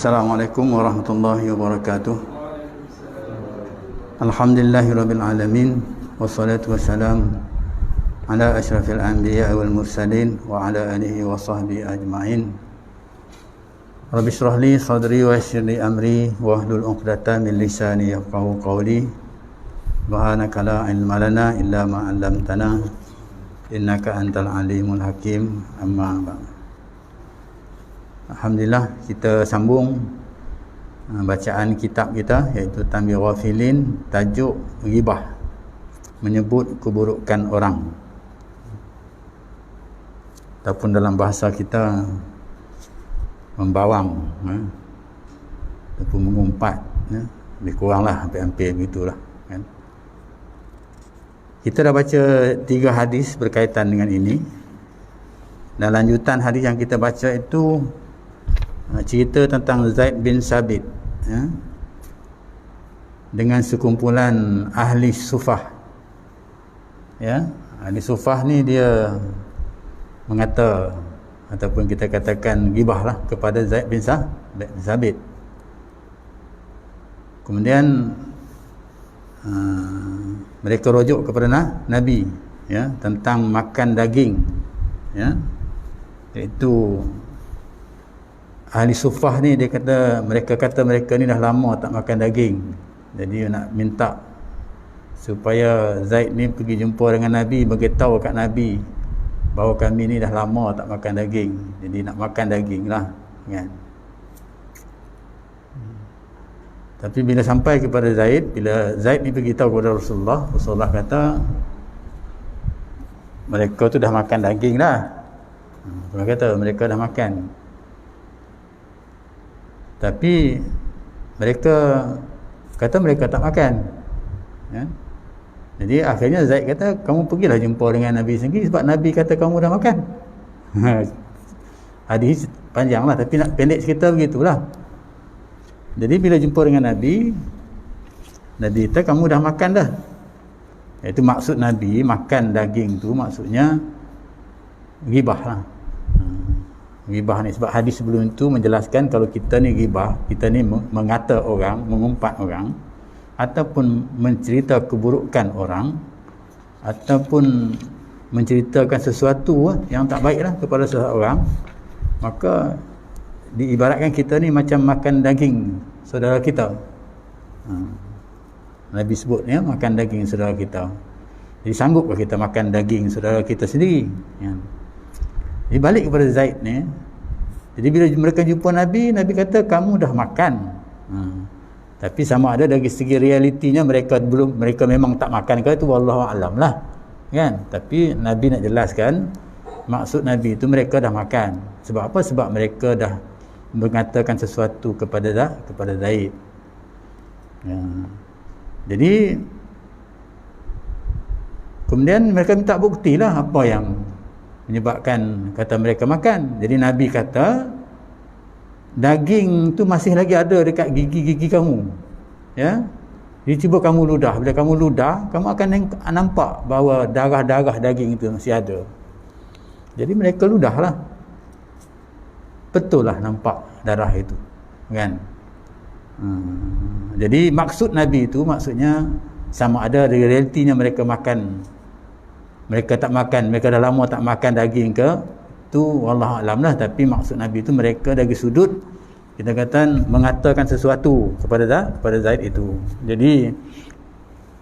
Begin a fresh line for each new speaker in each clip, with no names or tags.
Assalamualaikum warahmatullahi wabarakatuh. Alhamdulillahirabbil alamin wassalatu wassalam ala asyrafil anbiya wal mursalin wa ala alihi wa sahbihi ajma'in. Rabbi shrah li sadri wa yassir li amri wahlul 'uqdatam min lisani yafqahu qawli. Subhanaka la ilma lana illa ma 'allamtana innaka antal alimul hakim. Amma ba'd. Alhamdulillah, kita sambung bacaan kitab kita iaitu Tanbih Ghafilin, tajuk ghibah, menyebut keburukan orang, ataupun dalam bahasa kita membawang, ataupun mengumpat, lebih kuranglah hampir-hampir begitulah kan. Kita dah baca 3 hadis berkaitan dengan ini. Dan lanjutan hadis yang kita baca itu cerita tentang Zaid bin Sabit, dengan sekumpulan ahli sufah. Ahli sufah ni dia mengata, ataupun kita katakan ghibah lah kepada Zaid bin Sabit. Kemudian mereka rujuk kepada Nabi, tentang makan daging, iaitu ahli sufah ni mereka kata mereka ni dah lama tak makan daging. Jadi nak minta supaya Zaid ni pergi jumpa dengan Nabi, beritahu kat Nabi bahawa kami ni dah lama tak makan daging. Jadi nak makan daging lah kan. Tapi bila sampai kepada Zaid, bila Zaid ni pergi tahu kepada Rasulullah kata mereka tu dah makan daging dah. Dia kata mereka dah makan. Tapi mereka kata mereka tak makan. Jadi akhirnya Zaid kata, kamu pergilah jumpa dengan Nabi sendiri, sebab Nabi kata kamu dah makan. Hadis panjang lah, tapi nak pendek cerita begitulah. Jadi bila jumpa dengan Nabi kata kamu dah makan dah. Itu maksud Nabi makan daging tu maksudnya ghibah lah. Ghibah ni, sebab hadis sebelum itu menjelaskan kalau kita ni ghibah, kita ni mengata orang, mengumpat orang, ataupun mencerita keburukan orang, ataupun menceritakan sesuatu yang tak baiklah kepada seseorang, maka diibaratkan kita ni macam makan daging saudara kita. Nabi sebut makan daging saudara kita. Jadi sanggupkah kita makan daging saudara kita sendiri? Jadi balik kepada Zaid ni. Jadi bila mereka jumpa Nabi, Nabi kata kamu dah makan. Tapi sama ada dari segi realitinya mereka memang tak makan ke, itu wallahu alam lah kan. Tapi Nabi nak jelaskan maksud Nabi itu mereka dah makan. Sebab apa? Sebab mereka dah mengatakan sesuatu kepada Zaid. Jadi kemudian mereka minta buktilah apa yang menyebabkan kata mereka makan. Jadi Nabi kata daging tu masih lagi ada dekat gigi-gigi kamu. Jadi cuba kamu ludah. Bila kamu ludah, kamu akan nampak bahawa darah-darah daging itu masih ada. Jadi mereka ludahlah. Betul lah nampak darah itu kan. Jadi maksud Nabi itu maksudnya sama ada dari realitinya mereka makan, mereka tak makan, mereka dah lama tak makan daging ke, tu wallahu alam lah. Tapi maksud Nabi itu mereka dari sudut kita kata mengatakan sesuatu kepada Zaid itu. Jadi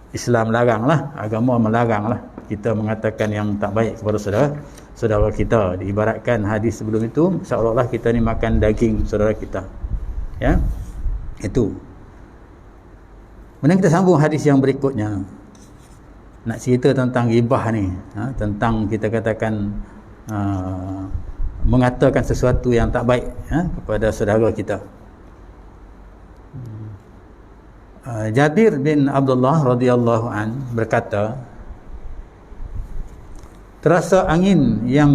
Islam laranglah, agama melaranglah kita mengatakan yang tak baik kepada saudara kita. Diibaratkan hadis sebelum itu seolah-olah kita ni makan daging saudara kita. Itu. Kemudian kita sambung hadis yang berikutnya. Nak cerita tentang ghibah ni, tentang kita katakan mengatakan sesuatu yang tak baik kepada saudara kita. Jabir bin Abdullah radhiyallahu an berkata, terasa angin yang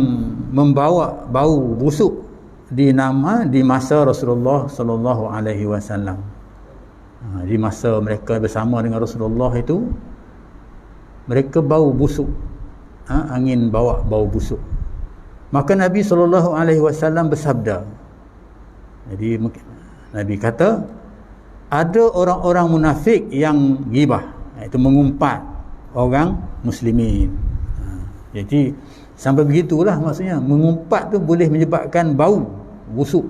membawa bau busuk di masa Rasulullah sallallahu alaihi wasallam. Di masa mereka bersama dengan Rasulullah itu, mereka bau busuk, angin bawa bau busuk. Maka Nabi SAW bersabda, jadi Nabi kata ada orang-orang munafik yang ghibah, iaitu mengumpat orang muslimin. Jadi sampai begitulah maksudnya, mengumpat tu boleh menyebabkan bau busuk.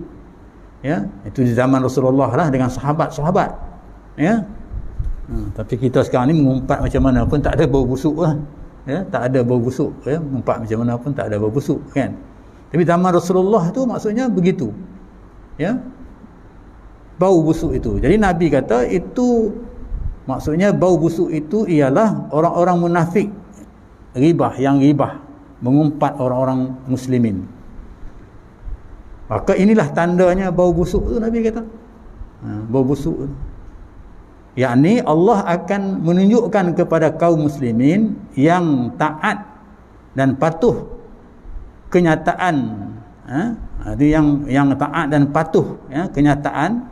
Ya, itu di zaman Rasulullah lah dengan sahabat-sahabat. Ya. Tapi kita sekarang ni mengumpat macam mana pun tak ada bau busuk lah. Ya, tak ada bau busuk, ya, mengumpat macam mana pun tak ada bau busuk, kan. Tapi zaman Rasulullah tu maksudnya begitu. Ya. Bau busuk itu. Jadi Nabi kata itu maksudnya bau busuk itu ialah orang-orang munafik ghibah, yang ghibah, mengumpat orang-orang muslimin. Maka inilah tandanya bau busuk tu, Nabi kata. Bau busuk tu. Yakni Allah akan menunjukkan kepada kaum muslimin yang taat dan patuh kenyataan, itu yang taat dan patuh, ya, kenyataan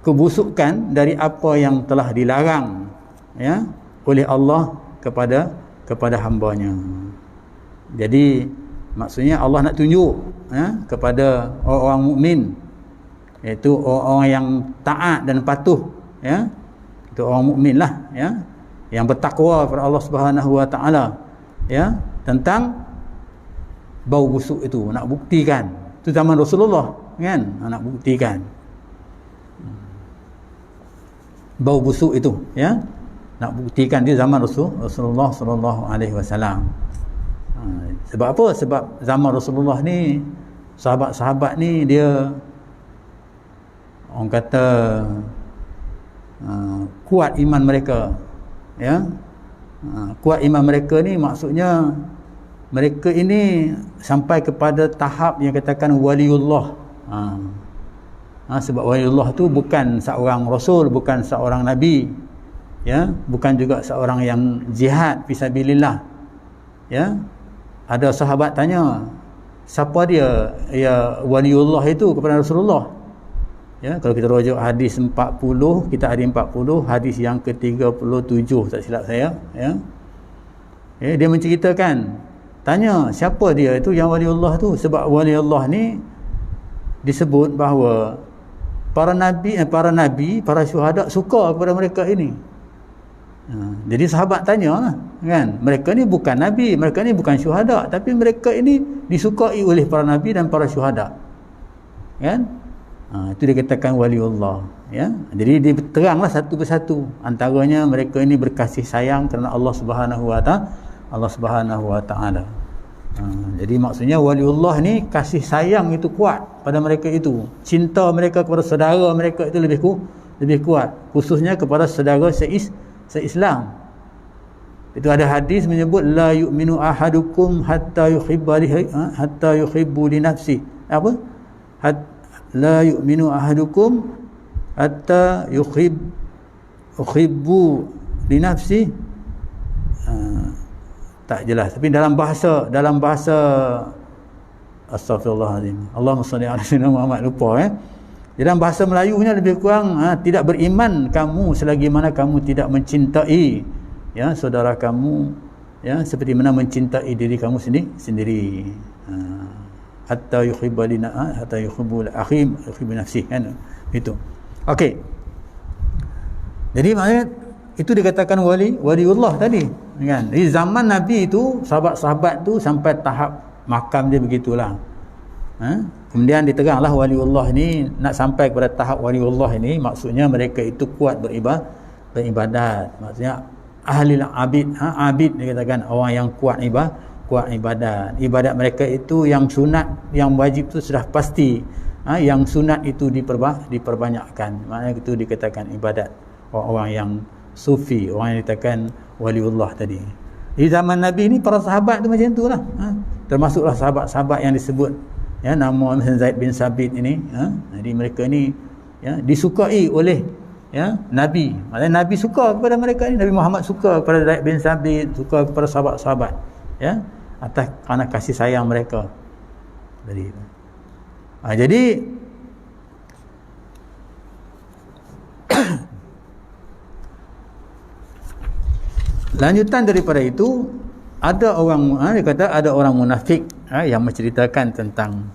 kebusukan dari apa yang telah dilarang, ya, oleh Allah kepada hambanya. Jadi maksudnya Allah nak tunjuk, ya, kepada orang-orang mukmin, iaitu orang yang taat dan patuh, ya, itu orang mukmin lah, ya, yang bertakwa kepada Allah Subhanahu Wa Taala, ya, tentang bau busuk itu, nak buktikan. Itu zaman Rasulullah, kan, nak buktikan bau busuk itu, ya, nak buktikan di zaman Rasulullah sallallahu alaihi wasallam. Sebab apa? Sebab zaman Rasulullah ni, sahabat-sahabat ni dia orang kata kuat iman mereka, ya. Kuat iman mereka ni maksudnya mereka ini sampai kepada tahap yang katakan waliullah. Sebab waliullah tu bukan seorang rasul, bukan seorang nabi, ya, bukan juga seorang yang jihad fisabilillah, ya. Ada sahabat tanya, siapa dia ya waliullah itu kepada Rasulullah? Ya, kalau kita rujuk hadis 40, kita ada 40, hadis yang ke-37 tak silap saya, ya. Ya, dia menceritakan, tanya siapa dia itu yang waliullah tu, sebab waliullah ni disebut bahawa para nabi, para syuhada suka kepada mereka ini. Jadi sahabat tanya lah, kan, mereka ni bukan nabi, mereka ni bukan syuhada, tapi mereka ini disukai oleh para nabi dan para syuhada, kan. Itu dikatakan waliullah, ya. Jadi diteranglah satu persatu, antaranya mereka ini berkasih sayang kerana Allah Subhanahu Wa Taala. Jadi maksudnya waliullah ni kasih sayang itu kuat pada mereka itu, cinta mereka kepada saudara mereka itu lebih kuat, khususnya kepada saudara se-Islam. Itu ada hadis menyebut la yu'minu ahadukum hatta yuhibbu li nafsi, apa? La yu'minu ahadukum hatta yuhibbu li nafsi. Tak jelas, tapi dalam bahasa astagfirullahalazim, Allahumma salli ala sayyidina Muhammad, lupa, dalam bahasa Melayunya lebih kurang, tidak beriman kamu selagi mana kamu tidak mencintai, ya, saudara kamu, ya, seperti mana mencintai diri kamu sendiri. Hatta yuhibbu lina hatta yuhibbu akhi yuhibbu nafsi, kan, itu. Okey, jadi maknanya itu dikatakan waliullah tadi, kan. Di zaman Nabi itu sahabat-sahabat tu sampai tahap makam dia begitulah. Kemudian diteranglah waliullah ni, nak sampai kepada tahap waliullah ini maksudnya mereka itu kuat beribadat, maksudnya ahli abid dikatakan orang yang kuat ibadat. Ibadat mereka itu yang sunat, yang wajib itu sudah pasti, yang sunat itu diperbanyakkan, maknanya itu dikatakan ibadat orang-orang yang sufi, orang yang dikatakan waliullah tadi. Di zaman Nabi ni para sahabat tu macam tu lah, termasuklah sahabat-sahabat yang disebut, ya, nama Zaid bin Sabit ini, jadi mereka ni, ya, disukai oleh, ya, Nabi. Maksudnya Nabi suka kepada mereka ni, Nabi Muhammad suka kepada Zaid bin Sabit, suka kepada sahabat-sahabat, ya, atas kerana kasih sayang mereka tadi. Jadi lanjutan daripada itu, ada orang, dia kata ada orang munafik, yang menceritakan tentang,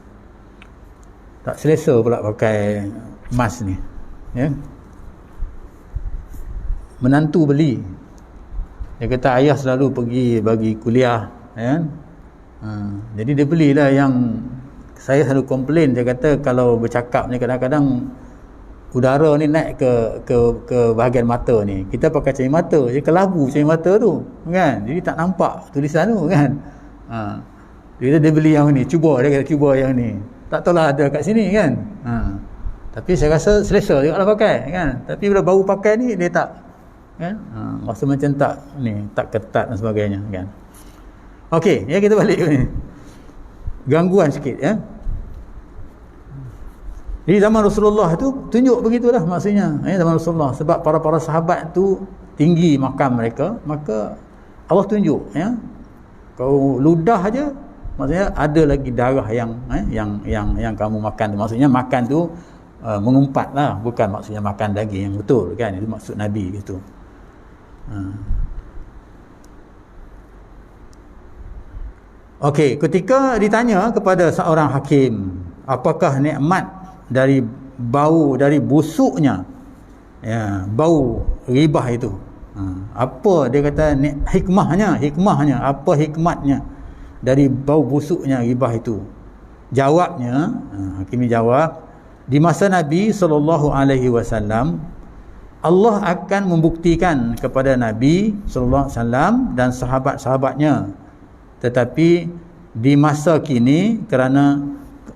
tak selesa pula pakai mask ni, ya, menantu beli. Dia kata ayah selalu pergi bagi kuliah, ya. Jadi dia belilah yang saya selalu komplain. Dia kata kalau bercakap ni kadang-kadang udara ni naik ke bahagian mata ni. Kita pakai cermin mata, dia kelabu cermin mata tu, kan? Jadi tak nampak tulisan tu, kan? Dia beli yang ni, cuba, dia kata cuba yang ni. Tak tahulah ada kat sini, kan? Tapi saya rasa selesa juga lah pakai, kan? Tapi bila baru pakai ni dia tak, kan? Rasa macam tak ni, tak ketat dan sebagainya, kan? Okey, ya, kita balik ni. Gangguan sikit, ya. Di zaman Rasulullah tu tunjuk begitulah maksudnya, ya, zaman Rasulullah, sebab para sahabat tu tinggi makam mereka, maka Allah tunjuk, ya. Kau ludah aja, maksudnya ada lagi darah yang kamu makan tu. Maksudnya makan tu mengumpat lah, bukan maksudnya makan daging yang betul, kan? Itu maksud Nabi gitu. Okey, ketika ditanya kepada seorang hakim, apakah nikmat dari bau, dari busuknya, ya, bau ribah itu, apa dia kata hikmahnya, apa hikmatnya dari bau busuknya ribah itu? Jawabnya, hakim jawab, di masa Nabi SAW, Allah akan membuktikan kepada Nabi SAW dan sahabat-sahabatnya. Tetapi di masa kini, kerana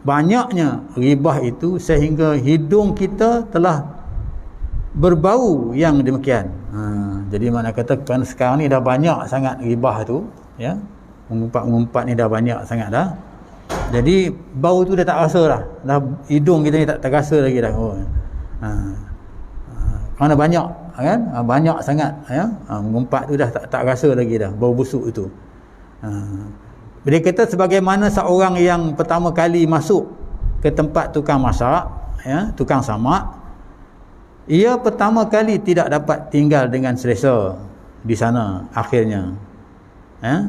banyaknya ribah itu, sehingga hidung kita telah berbau yang demikian. Jadi mana kata kerana sekarang ni dah banyak sangat ribah tu, ya, mengumpat-ngumpat ni dah banyak sangat dah. Jadi bau tu dah tak rasa dah hidung kita ni tak terasa lagi dah. Kerana banyak, kan? Banyak sangat, ya. Mengumpat tu dah tak rasa lagi dah bau busuk itu. Dia kata sebagaimana seorang yang pertama kali masuk ke tempat tukang masak, ya, tukang samak, ia pertama kali tidak dapat tinggal dengan selesa di sana akhirnya, ya.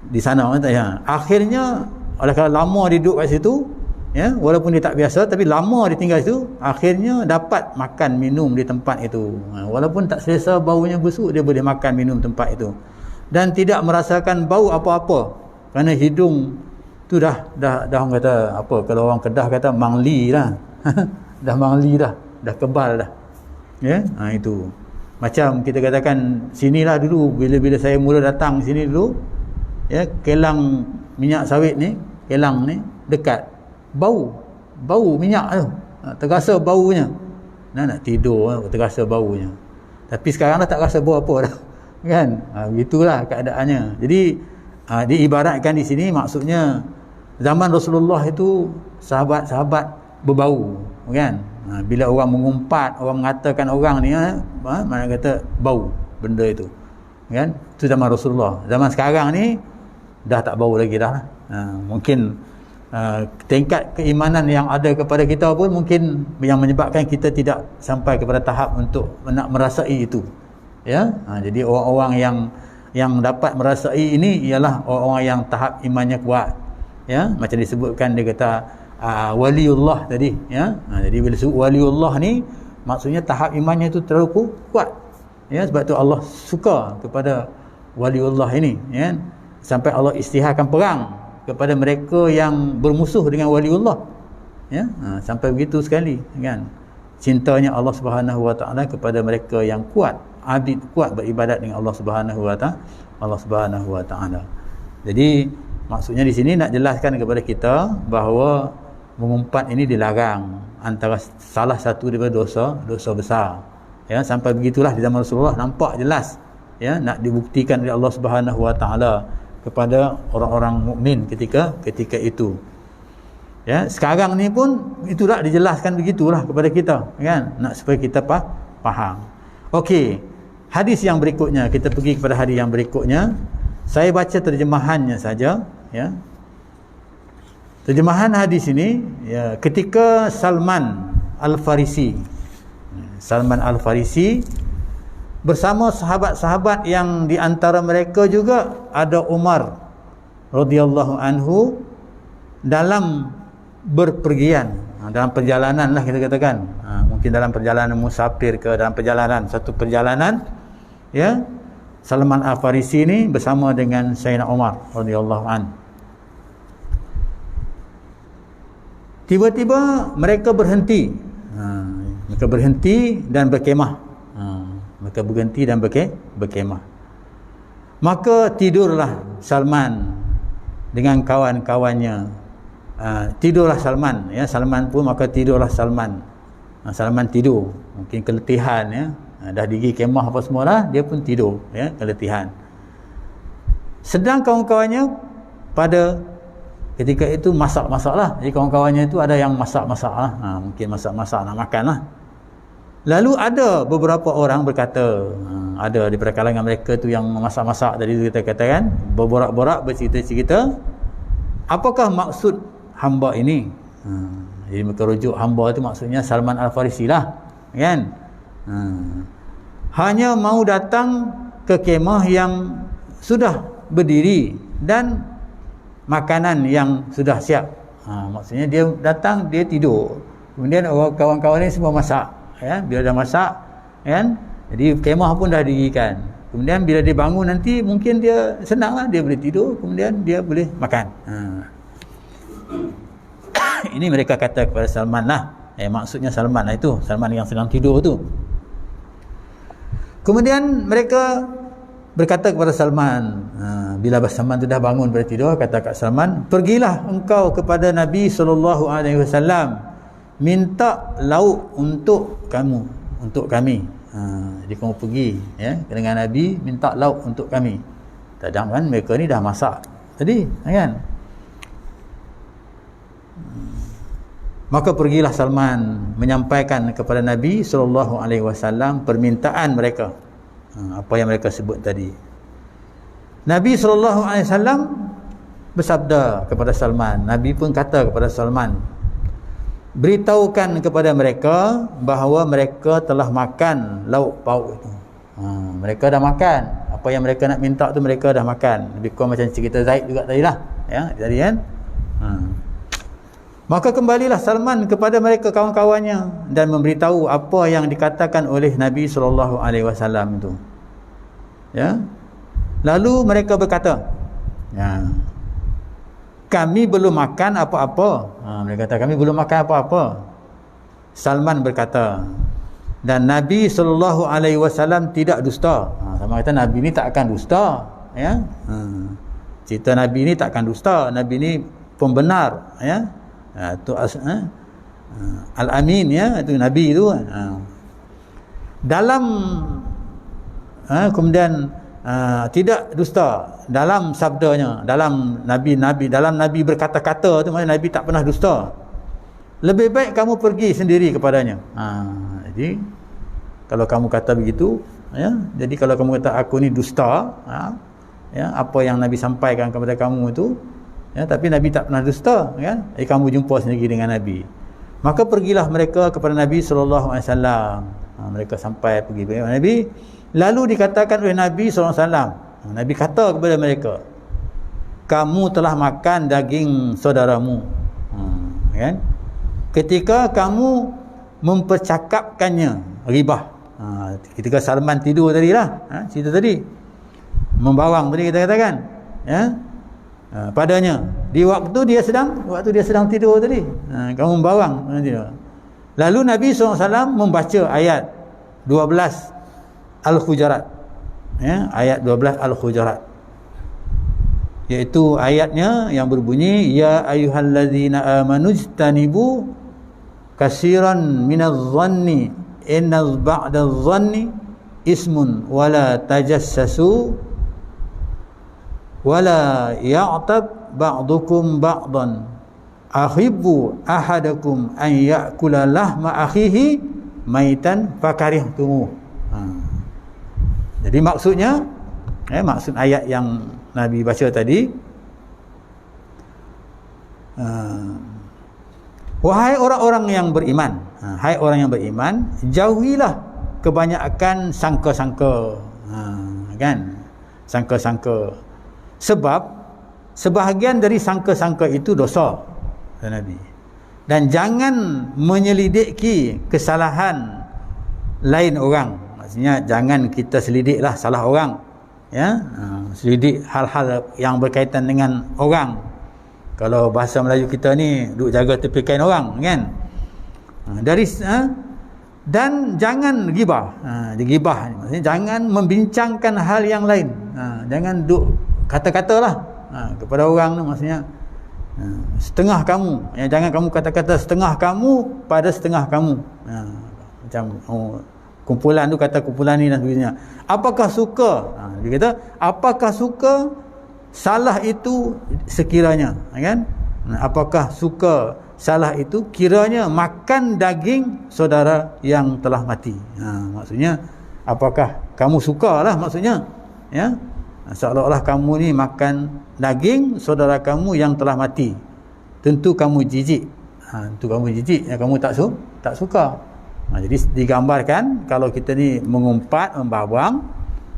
Di sana, ya. Akhirnya oleh kerana lama dia duduk kat situ, ya, walaupun dia tak biasa, tapi lama dia tinggal situ, akhirnya dapat makan minum di tempat itu. Walaupun tak selesa, baunya busuk, dia boleh makan minum tempat itu dan tidak merasakan bau apa-apa, kerana hidung tu dah orang kata apa, kalau orang Kedah kata mangli lah. Dah mangli dah kebal dah, ya. Itu macam kita katakan sinilah dulu, bila saya mula datang sini dulu, ya, kelang minyak sawit ni, kelang ni dekat, bau minyak tu, terasa baunya, nak tidur terasa baunya. Tapi sekarang dah tak rasa bau apa dah, kan? Begitulah keadaannya. Jadi diibaratkan di sini, maksudnya zaman Rasulullah itu sahabat-sahabat berbau, kan? Bila orang mengumpat, orang mengatakan orang ni, mana kata bau benda itu, kan? Itu zaman Rasulullah. Zaman sekarang ni dah tak bau lagi dah. Mungkin tingkat keimanan yang ada kepada kita pun mungkin yang menyebabkan kita tidak sampai kepada tahap untuk nak merasai itu, ya. Jadi orang-orang yang dapat merasai ini ialah orang-orang yang tahap imannya kuat, ya. Macam disebutkan, dia kata waliullah tadi, ya. Jadi bila sebut waliullah ni, maksudnya tahap imannya itu terlalu kuat, ya. Sebab tu Allah suka kepada waliullah ini, ya. Sampai Allah isytiharkan perang kepada mereka yang bermusuh dengan waliullah, ya. Sampai begitu sekali, kan, cintanya Allah Subhanahu Wa Taala kepada mereka yang kuat, abid kuat beribadat dengan Allah Subhanahu Wa Taala. Jadi maksudnya di sini nak jelaskan kepada kita bahawa mengumpat ini dilarang, antara salah satu daripada dosa besar, ya. Sampai begitulah di zaman Rasulullah, nampak jelas, ya, nak dibuktikan oleh Allah Subhanahu Wa Taala kepada orang-orang mukmin ketika itu, ya. Sekarang ni pun itulah dijelaskan begitulah kepada kita, kan, nak supaya kita faham. Okey, hadis yang berikutnya, kita pergi kepada hadis yang berikutnya. Saya baca terjemahannya saja, ya. Terjemahan hadis ini, ya, ketika Salman Al-Farisi bersama sahabat-sahabat yang di antara mereka juga ada Umar radhiyallahu anhu dalam berpergian, dalam perjalanan lah kita katakan. mungkin dalam perjalanan musafir ke dalam perjalanan satu perjalanan, ya, Salman Al-Farisi ni bersama dengan Sayyidina Umar radhiyallahu an. Tiba-tiba mereka berhenti. Mereka berhenti dan berkemah. Mereka berhenti dan berkemah. Maka tidurlah Salman dengan kawan-kawannya. Tidurlah Salman, ya, Salman pun maka tidurlah Salman. Salman tidur, mungkin keletihan, ya. Dah diri kemah apa semualah, dia pun tidur, ya, keletihan. Sedang kawan-kawannya pada ketika itu masak-masaklah. Jadi kawan-kawannya itu ada yang masak-masaklah. Mungkin masak-masak nak makanlah. Lalu ada beberapa orang berkata, ada di kalangan mereka tu yang masak-masak tadi kita katakan, berborak-borak, bercerita-cerita, apakah maksud hamba ini? Jadi mereka rujuk hamba itu maksudnya Salman Al-Farisi lah, kan? Hanya mau datang ke kemah yang sudah berdiri dan makanan yang sudah siap. Maksudnya dia datang, dia tidur, kemudian orang kawan-kawan ni semua masak, ya. Bila dah masak, kan, jadi kemah pun dah didirikan. Kemudian bila dia bangun nanti mungkin dia senanglah, dia boleh tidur, kemudian dia boleh makan. Ini mereka kata kepada Salman lah, maksudnya Salman lah itu, Salman yang sedang tidur tu. Kemudian mereka berkata kepada Salman, bila Salman tu dah bangun dari tidur, kata kat Salman, pergilah engkau kepada Nabi SAW, minta lauk untuk kamu, untuk kami. Jadi kamu pergi, ya, dengan Nabi, minta lauk untuk kami. Kadang kan mereka ni dah masak tadi, kan? Maka pergilah Salman menyampaikan kepada Nabi SAW permintaan mereka, apa yang mereka sebut tadi. Nabi SAW bersabda kepada Salman, Nabi pun kata kepada Salman, beritahukan kepada mereka bahawa mereka telah makan lauk pauk itu. Mereka dah makan, apa yang mereka nak minta tu mereka dah makan. Lebih kurang macam cerita Zaid juga tadi lah, ya, tadi kan. Maka kembalilah Salman kepada mereka kawan-kawannya dan memberitahu apa yang dikatakan oleh Nabi SAW itu, ya. Lalu mereka berkata, ya, kami belum makan apa-apa. Mereka kata kami belum makan apa-apa. Salman berkata, dan Nabi SAW tidak dusta. Sama kata Nabi ni tak akan dusta, ya. Cerita Nabi ni tak akan dusta. Nabi ni pembenar, ya. Itu Al-Amin, ya, itu Nabi itu. Dalam kemudian tidak dusta dalam sabdanya, dalam Nabi berkata-kata tu, maksudnya Nabi tak pernah dusta. Lebih baik kamu pergi sendiri kepadanya. Jadi kalau kamu kata begitu, ya, jadi kalau kamu kata aku ni dusta, ya, apa yang Nabi sampaikan kepada kamu itu, ya, tapi Nabi tak pernah dusta, kan? Jadi kamu jumpa sendiri dengan Nabi. Maka pergilah mereka kepada Nabi SAW. Mereka sampai pergi kepada Nabi. Lalu dikatakan oleh Nabi SAW, Nabi kata kepada mereka, kamu telah makan daging saudaramu, kan? Ketika kamu mempercakapkannya, ribah. Ketika Salman tidur tadilah, cerita tadi, membawang tadi kita katakan, ya, padanya di waktu dia sedang tidur tadi, kamu membawang. Lalu Nabi SAW membaca ayat 12 Al-Hujurat, ya, ayat 12 Al-Hujurat, iaitu ayatnya yang berbunyi, ya ayyuhallazina amanu ijtanibu katsiran minadh-dhanni inna ba'dadh-dhanni ismun wala tajassasu wala ya'tab ba'dukum ba'dan ahibbu ahadakum an ya'kula lahma akhihi maitan fakarihtumu. Jadi maksudnya, maksud ayat yang Nabi baca tadi, wahai orang-orang yang beriman, hai orang yang beriman, jauhilah kebanyakan sangka-sangka, kan, sangka-sangka, sebab sebahagian dari sangka-sangka itu dosa, kata Nabi. dan jangan menyelidiki kesalahan lain orang. Maksudnya jangan kita selidiklah salah orang, ya, selidik hal-hal yang berkaitan dengan orang. Kalau bahasa Melayu kita ni duk jaga tepi kain orang, kan. Dan jangan gibah. Digibah ni maksudnya jangan membincangkan hal yang lain. Jangan duk kata-kata lah kepada orang tu, maksudnya setengah kamu, jangan kamu kata-kata setengah kamu pada setengah kamu. Macam kumpulan tu kata kumpulan ni dan sebagainya. Apakah suka? Dia kata apakah suka salah itu sekiranya, kan? Apakah suka salah itu kiranya makan daging saudara yang telah mati. Maksudnya apakah kamu sukalah, maksudnya, ya, seolah-olah kamu ni makan daging saudara kamu yang telah mati. Tentu kamu jijik. Tentu kamu jijik, ya, kamu tak suka. Jadi digambarkan kalau kita ni mengumpat, membawang,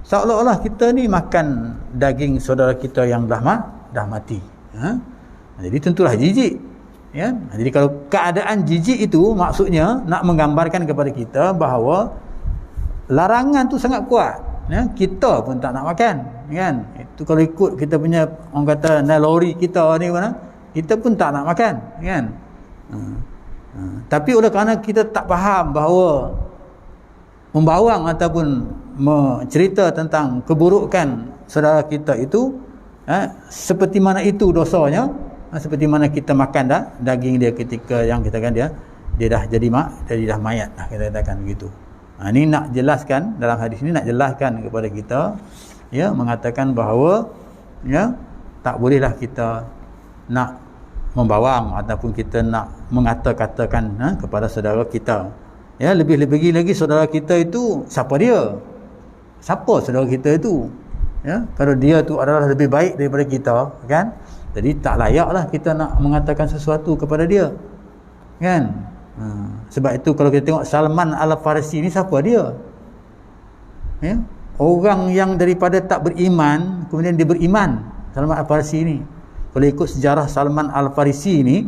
seolah-olah kita ni makan daging saudara kita yang dah mati. Jadi tentulah jijik, ya. Jadi kalau keadaan jijik itu maksudnya nak menggambarkan kepada kita bahawa larangan tu sangat kuat, ya. Kita pun tak nak makan, kan. Itu kalau ikut kita punya, orang kata naluri kita ni mana, kita pun tak nak makan, kan. Tapi oleh kerana kita tak faham bahawa membawang ataupun mencerita tentang keburukan saudara kita itu, seperti mana itu dosanya, seperti mana kita makan daging dia ketika yang kita katakan dia dah jadi dah mayat, kita katakan begitu. Ini nak jelaskan, dalam hadis ini nak jelaskan kepada kita, ya, mengatakan bahawa, ya, tak bolehlah kita nak membawang ataupun kita nak mengata-katakan kepada saudara kita, ya. Lebih-lebih lagi saudara kita itu siapa dia? Siapa saudara kita itu, ya? Kalau dia tu adalah lebih baik daripada kita, kan, jadi tak layaklah kita nak mengatakan sesuatu kepada dia, kan. Sebab itu kalau kita tengok Salman Al-Farisi ni, siapa dia, ya? Orang yang daripada tak beriman kemudian dia beriman, Salman Al-Farisi ni. Kalau ikut sejarah Salman Al-Farisi ni,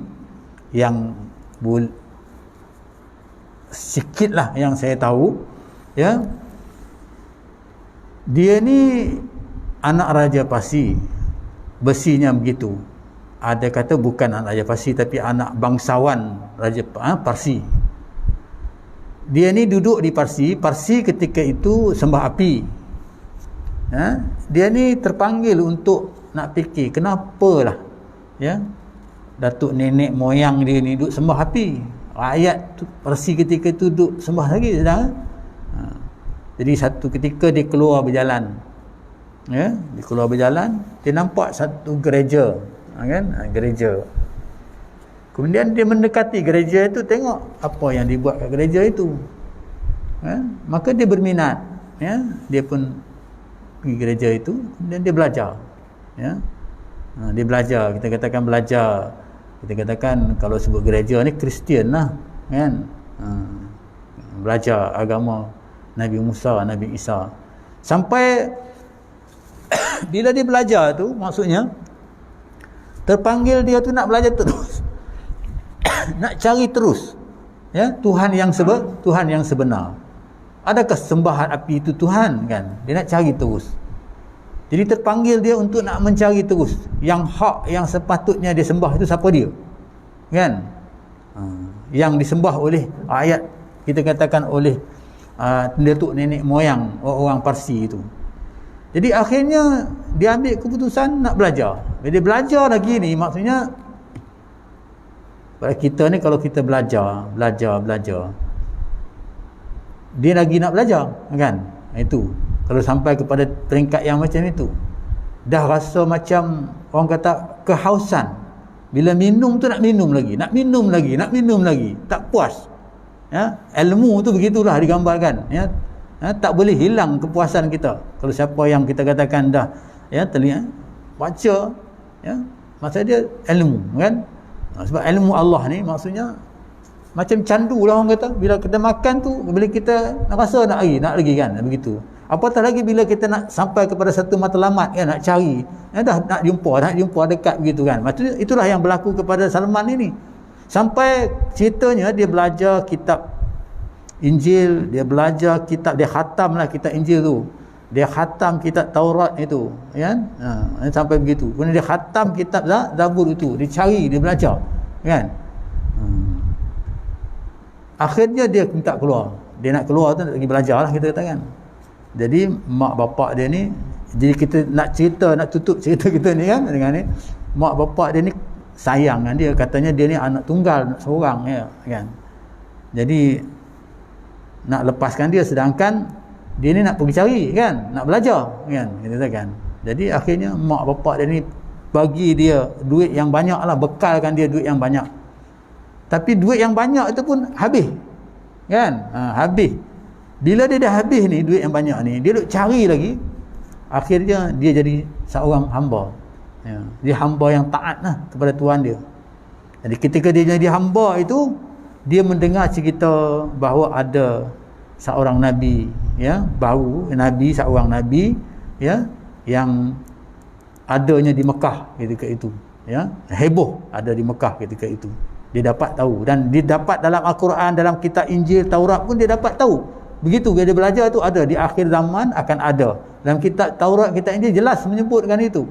yang sikit lah yang saya tahu, ya, dia ni anak Raja Parsi, besinya begitu. Ada kata bukan anak Raja Parsi tapi anak bangsawan Raja Parsi. Dia ni duduk di Parsi ketika itu sembah api. Dia ni terpanggil untuk nak fikir kenapalah, ya, datuk nenek moyang dia ni duduk sembah api. Rakyat Parsi ketika itu duduk sembah lagi sedang. Jadi satu ketika dia keluar berjalan, ya, dia keluar berjalan, dia nampak satu gereja, kan, gereja. Kemudian dia mendekati gereja itu, tengok apa yang dibuat kat gereja itu, maka dia berminat, ya, dia pun pergi gereja itu, kemudian dia belajar, ya. Dia belajar, kita katakan belajar, kita katakan kalau sebut gereja ni Kristian lah, kan. Belajar agama Nabi Musa, Nabi Isa, sampai bila dia belajar tu, maksudnya terpanggil dia tu nak belajar terus, nak cari terus, ya, Tuhan yang sebenar. Adakah sembahan api itu Tuhan, kan? Dia nak cari terus. Jadi terpanggil dia untuk nak mencari terus yang hak, yang sepatutnya dia sembah itu siapa dia, kan? Yang disembah oleh ayat, kita katakan oleh datuk nenek moyang orang Parsi itu. Jadi akhirnya dia ambil keputusan nak belajar. Bila dia belajar lagi ni, maksudnya pada kita ni kalau kita belajar, dia lagi nak belajar, kan? Itu kalau sampai kepada peringkat yang macam itu, dah rasa macam orang kata kehausan. Bila minum tu nak minum lagi, tak puas, ya. Ilmu tu begitulah digambarkan, ya. Tak boleh hilang kepuasan kita. Kalau siapa yang kita katakan dah, ya, telinga baca, ya, maksud dia ilmu, kan. Sebab ilmu Allah ni maksudnya macam candu lah orang kata. Bila kita makan tu, bila kita nak rasa nak lagi, kan, begitu. Apatah lagi bila kita nak sampai kepada satu matlamat, kan, nak cari, dah nak jumpa dekat begitu, kan. Maksudnya itulah yang berlaku kepada Salman ini. Sampai ceritanya dia belajar kitab Injil, dia belajar kitab, dia khatam lah kitab Injil tu, dia khatam kitab Taurat itu, kan? Sampai begitu. Kemudian dia khatam kitab Zabur itu, dia cari, dia belajar, kan? Akhirnya dia minta keluar. Dia nak keluar tu nak pergi belajar lah, kita katakan. Jadi mak bapak dia ni, jadi kita nak cerita, nak tutup cerita kita ni kan dengan ni, mak bapak dia ni sayang kan dia, katanya dia ni anak tunggal seorang ya, kan? Jadi nak lepaskan dia, sedangkan dia ni nak pergi cari kan, nak belajar kan, kita katakan. Jadi akhirnya mak bapak dia ni bagi dia duit yang banyak lah, bekalkan dia duit yang banyak. Tapi duit yang banyak itu pun habis kan, habis. Bila dia dah habis ni duit yang banyak ni, dia duk cari lagi. Akhirnya dia jadi seorang hamba ya. Dia hamba yang taat lah kepada Tuhan dia. Jadi ketika dia jadi hamba itu, dia mendengar cerita bahawa ada seorang nabi ya, baru nabi, seorang nabi ya, yang adanya di Mekah ketika itu ya, heboh ada di Mekah ketika itu. Dia dapat tahu, dan dia dapat dalam Al-Quran, dalam kitab Injil, Taurat pun dia dapat tahu. Begitu dia belajar tu, ada di akhir zaman akan ada. Dalam kitab Taurat, kitab Injil jelas menyebutkan itu.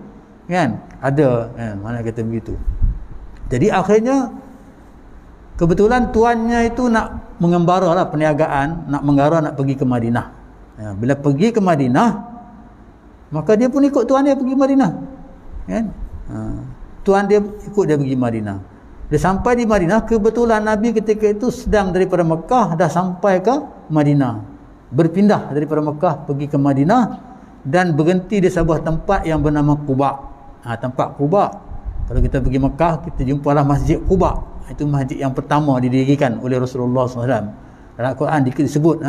Kan? Ada, mana kata begitu. Jadi akhirnya kebetulan tuannya itu nak mengembara lah, perniagaan, nak menggara, nak pergi ke Madinah. Ya, bila pergi ke Madinah, maka dia pun ikut tuan dia pergi Madinah. Kan? Tuan dia ikut dia pergi Madinah. Dia sampai di Madinah, kebetulan Nabi ketika itu sedang daripada Mekah dah sampai ke Madinah. Berpindah daripada Mekah pergi ke Madinah dan berhenti di sebuah tempat yang bernama Quba. Tempat Quba. Kalau kita pergi Mekah, kita jumpalah Masjid Quba. Itu masjid yang pertama didirikan oleh Rasulullah SAW. Dalam Al-Quran disebut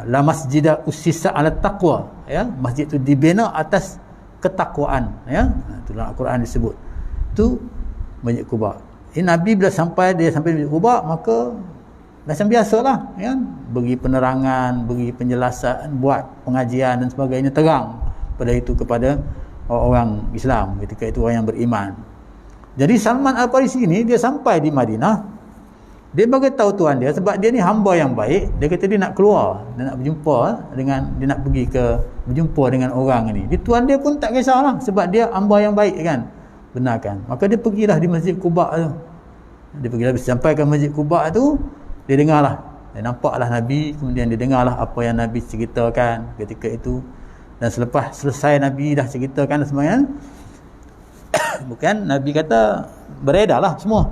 la masjidah ussisa ala taqwa ya, masjid itu dibina atas ketakwaan ya. Itu dalam Al-Quran disebut. Itu Masjid Quba. Nabi bila sampai di Masjid Quba, maka macam biasalah kan, beri penerangan, beri penjelasan, buat pengajian dan sebagainya, terang pada itu kepada orang Islam ketika itu, orang yang beriman. Jadi Salman Al-Farisi ini dia sampai di Madinah, dia bagi tahu tuan dia, sebab dia ni hamba yang baik, dia kata dia nak keluar, dia nak berjumpa dengan, dia nak pergi ke berjumpa dengan orang ni. Di tuan dia pun tak kisahlah, sebab dia hamba yang baik kan, benarkan. Maka dia pergilah di Masjid Quba tu. Dia pergilah, sampai ke Masjid Quba tu, dia dengarlah, dia nampaklah Nabi, kemudian dia dengarlah apa yang Nabi ceritakan ketika itu. Dan selepas selesai Nabi dah ceritakan semuanya, bukan, Nabi kata beredarlah semua.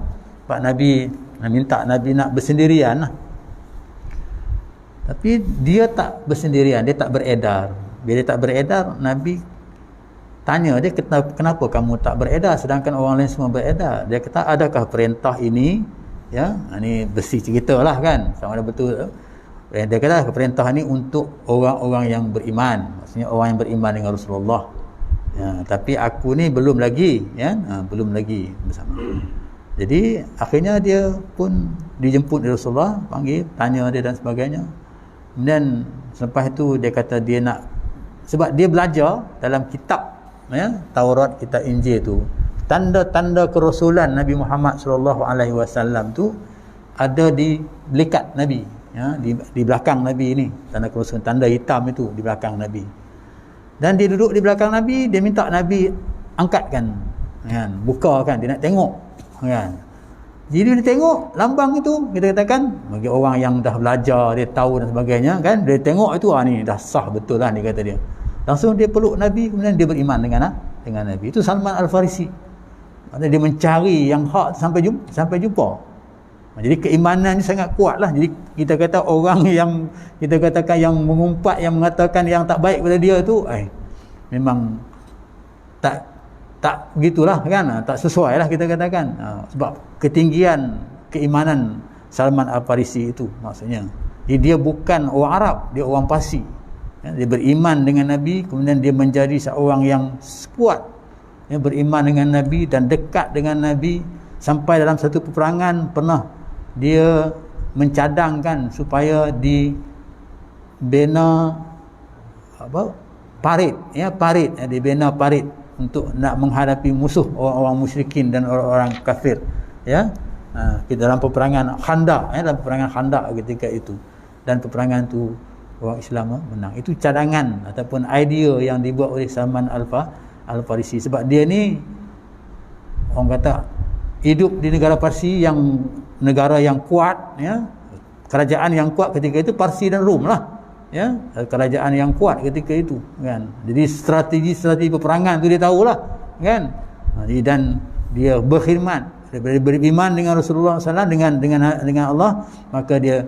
Pak Nabi minta Nabi nak bersendirian lah. Tapi dia tak bersendirian, dia tak beredar. Bila dia tak beredar, Nabi tanya dia, kenapa kamu tak beredar sedangkan orang lain semua beredar? Dia kata, adakah perintah ini ya, ini besi cerita lah kan, sama ada betul. Dia kata perintah ini untuk orang-orang yang beriman, maksudnya orang yang beriman dengan Rasulullah ya, tapi aku ni belum lagi ya, belum lagi bersama. Jadi akhirnya dia pun dijemput oleh Rasulullah, panggil, tanya dia dan sebagainya. Kemudian selepas itu dia kata dia nak, sebab dia belajar dalam kitab ya, Taurat, kitab Injil tu, tanda-tanda kerasulan Nabi Muhammad SAW tu ada di belikat Nabi ya, di belakang Nabi ni, tanda kerasulan, tanda hitam itu di belakang Nabi. Dan dia duduk di belakang Nabi, dia minta Nabi angkatkan kan, bukakan, dia nak tengok kan. Jadi dia tengok lambang itu, kita katakan bagi orang yang dah belajar, dia tahu dan sebagainya kan, dia tengok itu, ni dah sah betul lah, dia kata dia. Langsung dia peluk Nabi, kemudian dia beriman dengan Nabi. Itu Salman Al-Farisi. Maksudnya dia mencari yang hak sampai jumpa. Jadi keimanan ni sangat kuat lah. Jadi kita kata orang yang kita katakan yang mengumpat, yang mengatakan yang tak baik pada dia tu, memang tak begitulah kan, tak sesuai lah kita katakan. Sebab ketinggian keimanan Salman Al-Farisi itu maksudnya. Jadi dia bukan orang Arab, dia orang Parsi. Dia beriman dengan Nabi, kemudian dia menjadi seorang yang kuat, dia beriman dengan Nabi dan dekat dengan Nabi, sampai dalam satu peperangan pernah dia mencadangkan supaya dibina parit ya, dibina parit untuk nak menghadapi musuh orang-orang musyrikin dan orang-orang kafir ya. kita dalam peperangan Khandaq, dalam peperangan Khandaq ketika itu, dan peperangan tu orang Islam menang. Itu cadangan ataupun idea yang dibuat oleh Salman Al-Farisi. Sebab dia ni orang kata hidup di negara Parsi, yang negara yang kuat, ya, kerajaan yang kuat ketika itu Parsi dan Rom lah, ya, kerajaan yang kuat ketika itu, kan. Jadi strategi peperangan tu dia tahulah, kan. Dan dia berkhidmat, beriman dengan Rasulullah SAW, dengan Allah, maka dia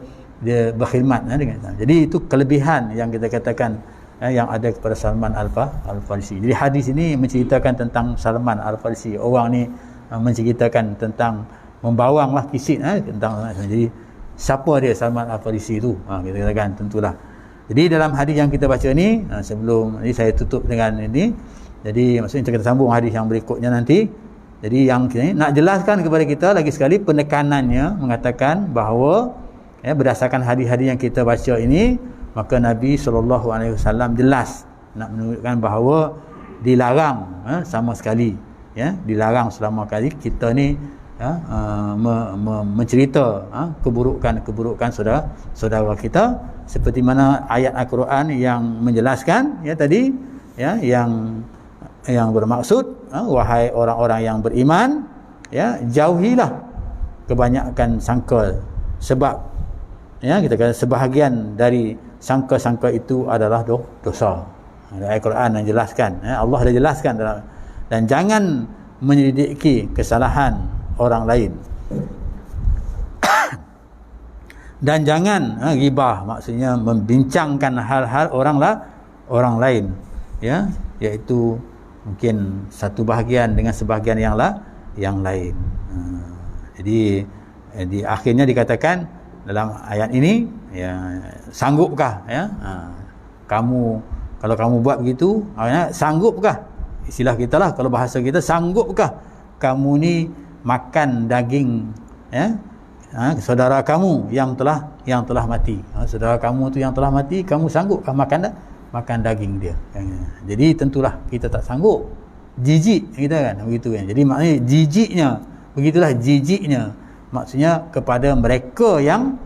berkhidmat dengan. Jadi itu kelebihan yang kita katakan yang ada kepada Salman Al-Farisi. Jadi hadis ini menceritakan tentang Salman Al-Farisi. Orang ni menceritakan tentang membawanglah kisah tentang, jadi siapa dia Salman Al-Farisi itu, kita katakan tentulah. Jadi dalam hadis yang kita baca ni, sebelum ni saya tutup dengan ini, jadi maksudnya kita sambung hadis yang berikutnya nanti. Jadi yang ini nak jelaskan kepada kita lagi sekali, penekanannya mengatakan bahawa berdasarkan hadis-hadis yang kita baca ini, maka Nabi SAW jelas nak menunjukkan bahawa dilarang sama sekali, dilarang selama kali kita ni mencerita keburukan saudara kita, seperti mana ayat Al-Quran yang menjelaskan tadi, yang bermaksud wahai orang-orang yang beriman, jauhilah kebanyakan sangka, sebab kita kata sebahagian dari sangka-sangka itu adalah dosa. Al-Quran yang jelaskan, Allah dah jelaskan dalam, dan jangan menyelidiki kesalahan orang lain. Dan jangan ghibah, maksudnya membincangkan hal-hal orang lain, iaitu mungkin satu bahagian dengan sebahagian yang lain. Jadi di akhirnya dikatakan dalam ayat ini, sanggupkah kamu, kalau kamu buat begitu, sanggupkah, istilah kita lah, kalau bahasa kita, sanggupkah kamu ni makan daging saudara kamu yang telah mati. Saudara kamu tu yang telah mati, kamu sanggupkah makan daging dia? Jadi tentulah kita tak sanggup, jijik kita kan, begitu kan. Jadi maknanya jijiknya, begitulah jijiknya, maksudnya kepada mereka yang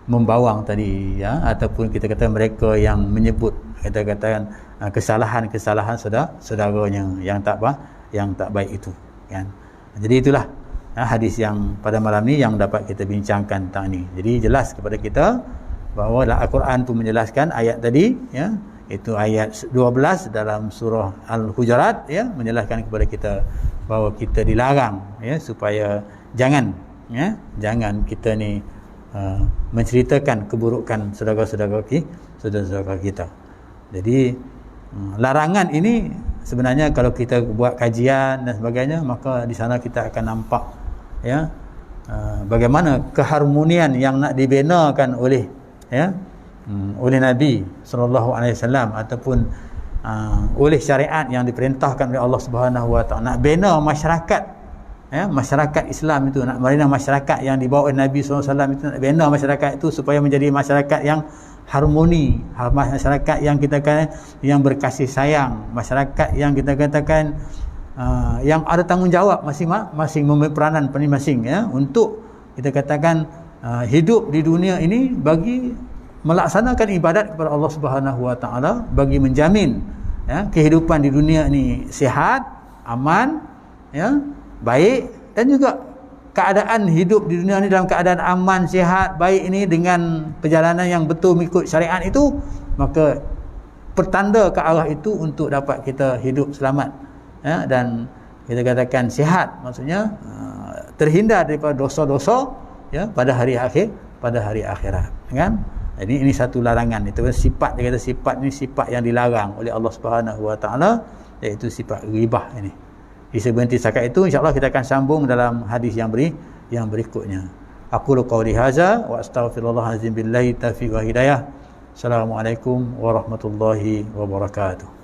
membawang tadi, ataupun kita kata mereka yang menyebut, kita katakan kesalahan-kesalahan saudaranya yang tak baik itu, kan. Jadi itulah hadis yang pada malam ni yang dapat kita bincangkan tentang ni. Jadi jelas kepada kita bahawa Al-Quran pun menjelaskan ayat tadi, itu ayat 12 dalam surah Al-Hujurat, menjelaskan kepada kita bahawa kita dilarang, supaya jangan kita ni menceritakan keburukan saudara-saudara kita. Jadi larangan ini sebenarnya kalau kita buat kajian dan sebagainya, maka di sana kita akan nampak bagaimana keharmonian yang nak dibinakan oleh Nabi SAW, ataupun oleh syariat yang diperintahkan oleh Allah Subhanahu Wa Taala, nak bina masyarakat, masyarakat Islam itu, nak bina masyarakat yang dibawa oleh Nabi SAW itu, nak bina masyarakat itu supaya menjadi masyarakat yang harmoni, masyarakat yang kita katakan yang berkasih sayang, masyarakat yang kita katakan yang ada tanggungjawab masing-masing, memberi peranan masing-masing, untuk kita katakan hidup di dunia ini bagi melaksanakan ibadat kepada Allah Subhanahu Wa Taala, bagi menjamin kehidupan di dunia ini sihat, aman, baik, dan juga keadaan hidup di dunia ini dalam keadaan aman, sihat, baik ini dengan perjalanan yang betul mengikut syariat itu, maka pertanda ke arah itu untuk dapat kita hidup selamat, dan kita katakan sihat, maksudnya terhindar daripada dosa-dosa pada hari akhirat, kan. Jadi ini satu larangan, itu sifat, dia kata sifat ni sifat yang dilarang oleh Allah Subhanahu Wa Taala, iaitu sifat ghibah ini. Kita berhenti setakat itu, insya-Allah kita akan sambung dalam hadis yang berikutnya. Aqulu qawli hadza wa astaghfirullahal azim billahi taufiq wa hidayah. Assalamualaikum warahmatullahi wabarakatuh.